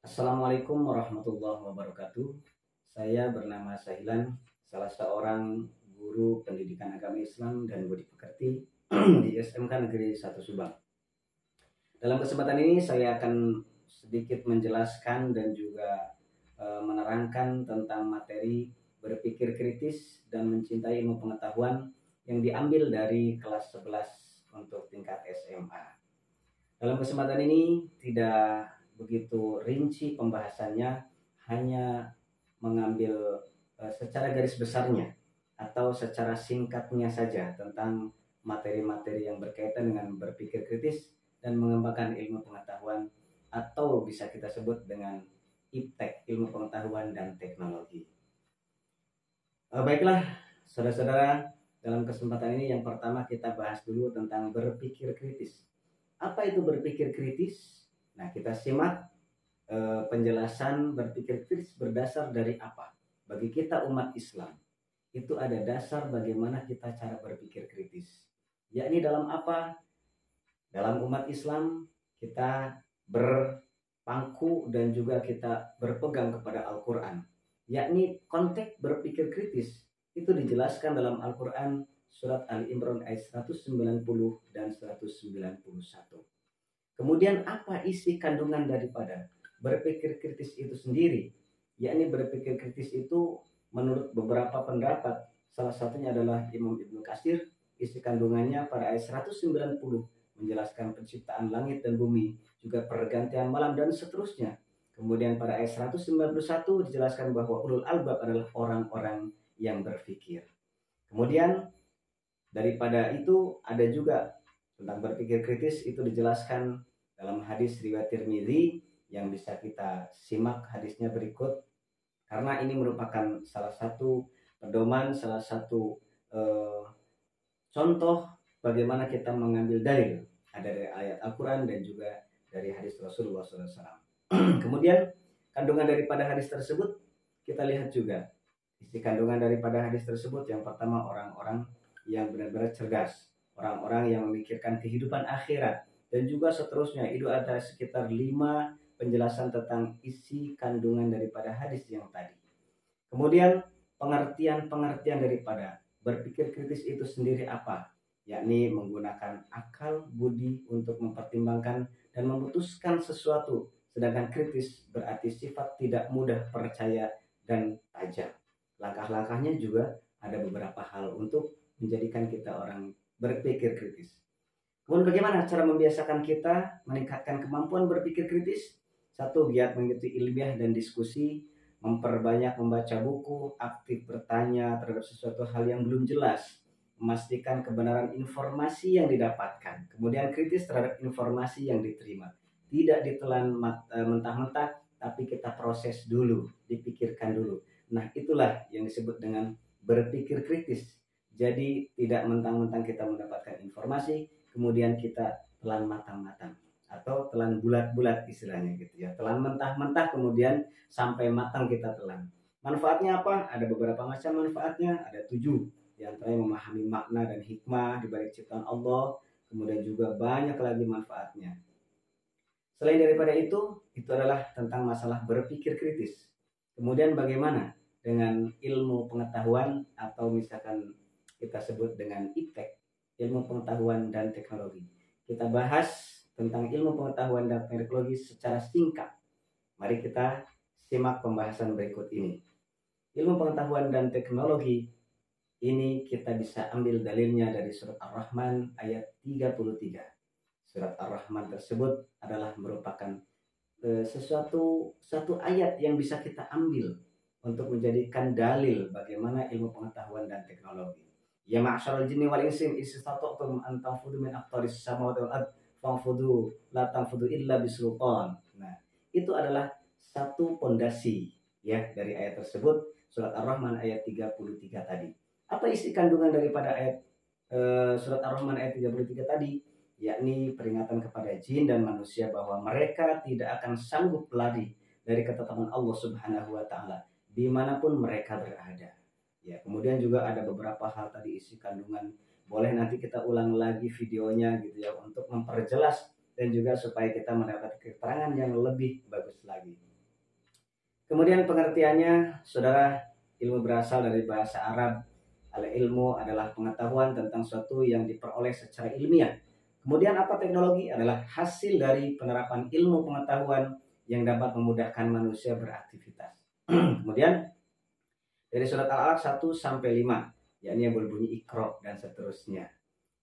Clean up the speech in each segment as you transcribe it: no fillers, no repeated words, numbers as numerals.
Assalamualaikum warahmatullahi wabarakatuh. Saya bernama Sahilan, salah seorang guru pendidikan agama Islam dan budi pekerti di SMK Negeri 1 Subang. Dalam kesempatan ini saya akan sedikit menjelaskan dan juga menerangkan tentang materi berpikir kritis dan mencintai ilmu pengetahuan yang diambil dari kelas 11 untuk tingkat SMA. Dalam kesempatan ini tidak begitu rinci pembahasannya, hanya mengambil secara garis besarnya atau secara singkatnya saja tentang materi-materi yang berkaitan dengan berpikir kritis dan mengembangkan ilmu pengetahuan, atau bisa kita sebut dengan IPTEK, ilmu pengetahuan dan teknologi. Baiklah saudara-saudara, dalam kesempatan ini yang pertama kita bahas dulu tentang berpikir kritis. Apa itu berpikir kritis? Nah, kita simak penjelasan berpikir kritis berdasar dari apa. Bagi kita umat Islam, itu ada dasar bagaimana kita cara berpikir kritis. Yakni dalam apa? Dalam umat Islam kita berpangku dan juga kita berpegang kepada Al-Quran. Yakni konteks berpikir kritis itu dijelaskan dalam Al-Quran surat Ali Imran ayat 190 dan 191. Kemudian apa isi kandungan daripada berpikir kritis itu sendiri? Yakni berpikir kritis itu menurut beberapa pendapat, salah satunya adalah Imam Ibnu Katsir, isi kandungannya pada ayat 190 menjelaskan penciptaan langit dan bumi, juga pergantian malam dan seterusnya. Kemudian pada ayat 191 dijelaskan bahwa ulul albab adalah orang-orang yang berpikir. Kemudian daripada itu ada juga tentang berpikir kritis, itu dijelaskan dalam hadis riwayat Tirmidzi yang bisa kita simak hadisnya berikut, karena ini merupakan salah satu pedoman, salah satu contoh bagaimana kita mengambil dalil, ada dari ayat Al-Quran dan juga dari hadis Rasulullah SAW. Kemudian kandungan daripada hadis tersebut kita lihat juga isi kandungan daripada hadis tersebut. Yang pertama, orang-orang yang benar-benar cerdas, orang-orang yang memikirkan kehidupan akhirat, dan juga seterusnya. Itu ada sekitar 5 penjelasan tentang isi kandungan daripada hadis yang tadi. Kemudian pengertian-pengertian daripada berpikir kritis itu sendiri apa? Yakni menggunakan akal budi untuk mempertimbangkan dan memutuskan sesuatu. Sedangkan kritis berarti sifat tidak mudah percaya dan tajam. Langkah-langkahnya juga ada beberapa hal untuk menjadikan kita orang berpikir kritis. Kemudian bagaimana cara membiasakan kita meningkatkan kemampuan berpikir kritis? 1, giat mengikuti ilmiah dan diskusi, memperbanyak membaca buku, aktif bertanya terhadap sesuatu hal yang belum jelas, memastikan kebenaran informasi yang didapatkan, kemudian kritis terhadap informasi yang diterima. Tidak ditelan mentah-mentah, tapi kita proses dulu, dipikirkan dulu. Nah, itulah yang disebut dengan berpikir kritis. Jadi tidak mentang-mentang kita mendapatkan informasi, kemudian kita telan matang-matang atau telan bulat-bulat istilahnya gitu ya. Telan mentah-mentah kemudian sampai matang kita telan. Manfaatnya apa? Ada beberapa macam manfaatnya, ada 7. Di antaranya memahami makna dan hikmah di balik ciptaan Allah, kemudian juga banyak lagi manfaatnya. Selain daripada itu adalah tentang masalah berpikir kritis. Kemudian bagaimana dengan ilmu pengetahuan atau misalkan kita sebut dengan IPTEK, ilmu pengetahuan dan teknologi. Kita bahas tentang ilmu pengetahuan dan teknologi secara singkat. Mari kita simak pembahasan berikut ini. Ilmu pengetahuan dan teknologi ini kita bisa ambil dalilnya dari surat Ar-Rahman ayat 33. Surat Ar-Rahman tersebut adalah merupakan satu ayat yang bisa kita ambil untuk menjadikan dalil bagaimana ilmu pengetahuan dan teknologi. Ya ma'syaral jinni wal insi istata'tum an tanfudu min aqtaris samawati wal ard fanfudu la tanfudu illa bisultan. Nah, itu adalah satu pondasi ya dari ayat tersebut, surat Ar-Rahman ayat 33 tadi. Apa isi kandungan daripada ayat surat Ar-Rahman ayat 33 tadi? Yakni peringatan kepada jin dan manusia bahwa mereka tidak akan sanggup lari dari ketetapan Allah Subhanahu wa taala dimanapun mereka berada. Ya, kemudian juga ada beberapa hal tadi isi kandungan. Boleh nanti kita ulang lagi videonya gitu ya untuk memperjelas dan juga supaya kita mendapat keterangan yang lebih bagus lagi. Kemudian pengertiannya, saudara, ilmu berasal dari bahasa Arab. Al-ilmu adalah pengetahuan tentang sesuatu yang diperoleh secara ilmiah. Kemudian apa teknologi? Adalah hasil dari penerapan ilmu pengetahuan yang dapat memudahkan manusia beraktivitas. Kemudian dari surat Al-Alaq 1 sampai 5, yakni yang berbunyi Iqra dan seterusnya.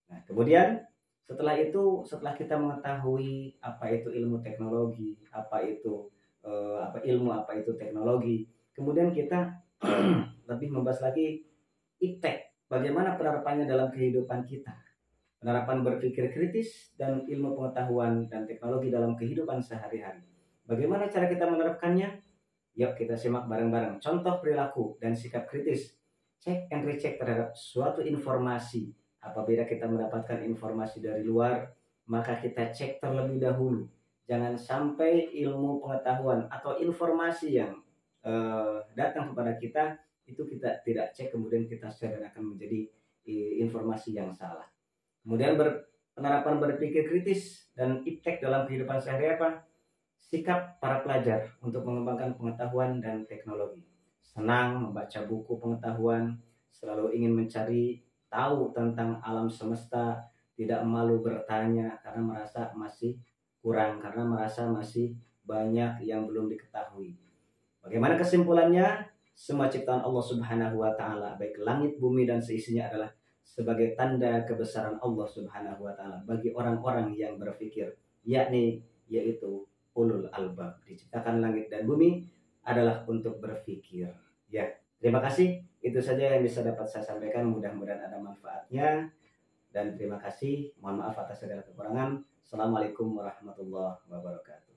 Nah, kemudian setelah itu, setelah kita mengetahui apa itu ilmu teknologi, apa itu ilmu, apa itu teknologi, kemudian kita lebih membahas lagi iptek, bagaimana penerapannya dalam kehidupan kita, penerapan berpikir kritis dan ilmu pengetahuan dan teknologi dalam kehidupan sehari-hari. Bagaimana cara kita menerapkannya? Yuk kita simak bareng-bareng. Contoh perilaku dan sikap kritis. Cek and recheck terhadap suatu informasi. Apabila kita mendapatkan informasi dari luar, maka kita cek terlebih dahulu. Jangan sampai ilmu pengetahuan atau informasi yang datang kepada kita itu kita tidak cek, kemudian kita share dan akan menjadi informasi yang salah. Kemudian penerapan berpikir kritis dan iptek dalam kehidupan sehari-hari apa? Sikap para pelajar untuk mengembangkan pengetahuan dan teknologi. Senang membaca buku pengetahuan, selalu ingin mencari tahu tentang alam semesta, tidak malu bertanya karena merasa masih kurang, karena merasa masih banyak yang belum diketahui. Bagaimana kesimpulannya? Semua ciptaan Allah Subhanahu wa taala, baik langit, bumi dan seisinya, adalah sebagai tanda kebesaran Allah Subhanahu wa taala bagi orang-orang yang berpikir, yaitu ulul albab. Diciptakan langit dan bumi adalah untuk berpikir. Ya, terima kasih. Itu saja yang bisa dapat saya sampaikan. Mudah-mudahan ada manfaatnya. Dan terima kasih. Mohon maaf atas segala kekurangan. Assalamualaikum warahmatullahi wabarakatuh.